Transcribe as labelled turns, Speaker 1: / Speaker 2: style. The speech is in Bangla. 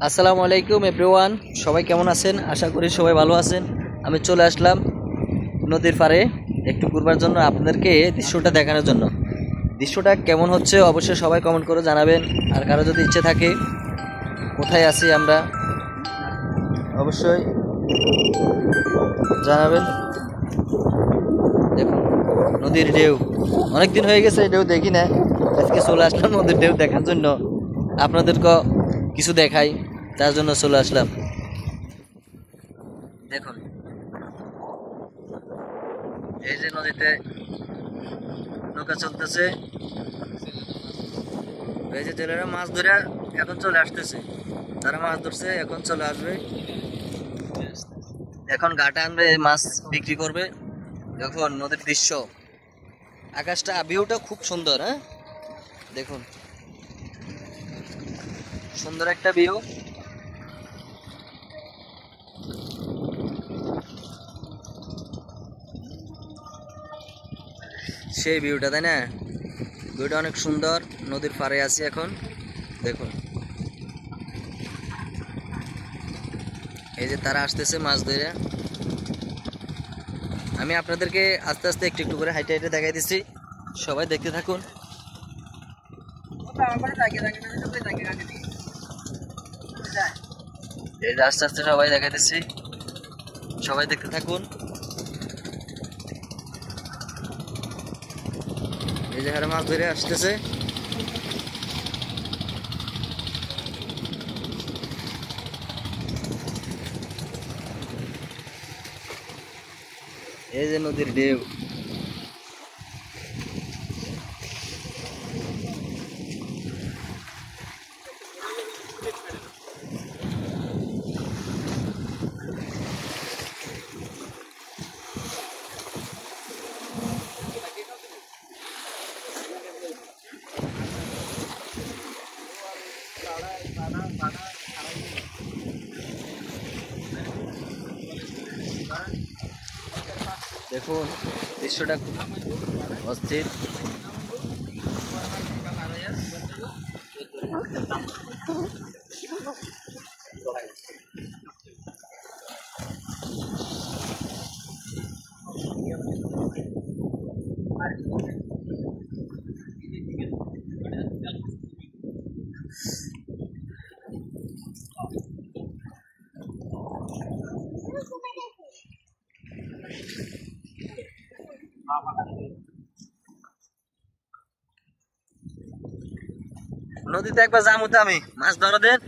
Speaker 1: আসসালামু আলাইকুম এভরিওয়ান, সবাই কেমন আছেন? আশা করি সবাই ভালো আছেন। আমি চলে আসলাম নদীর পাড়ে একটু ঘুরবার জন্য, আপনাদেরকে দৃশ্যটা দেখানোর জন্য। দৃশ্যটা কেমন হচ্ছে অবশ্যই সবাই কমেন্ট করে জানাবেন। আর কারো যদি ইচ্ছে থাকে কোথায় আছি আমরা অবশ্যই জানাবেন। দেখুন নদীর ঢেউ, অনেকদিন হয়ে গেছে ঢেউ দেখি না, আজকে চলে আসলাম নদীর ঢেউ দেখার জন্য। আপনাদেরকে কিছু দেখাই, তার জন্য চলে আসলাম। দেখুন এই যে নদীতে নৌকা চলতেছে, এই যে জেলেরা মাছ ধরে এখন চলে আসতেছে, তারা মাছ ধরছে এখন চলে আসবে, এখন ঘাটে আনবে মাছ বিক্রি করবে। দেখুন নদীর দৃশ্য, আকাশটা ভিউটা খুব সুন্দর। হ্যাঁ দেখুন সুন্দর একটা ভিউ। সেই ভিউটা, তাই না? ভিউটা অনেক সুন্দর। নদীর পাড়ে আছি এখন। দেখুন এই যে তারা আসতেছে মাছ ধরে। আমি আপনাদেরকে আস্তে আস্তে একটু একটু করে হাইটে হাইটে দেখাই দিচ্ছি, সবাই দেখতে থাকুন। এই যে আস্তে আস্তে সবাই দেখাই দিচ্ছি, সবাই দেখতে থাকুন। এই যে হারে মাছ ধরে আসতেছে। এই যে নদীর ঢেউ, দেখুন দৃশ্যটা খুব অস্থির। নদীতে একবার যাবো তো, আমি মাছ ধরা দেন।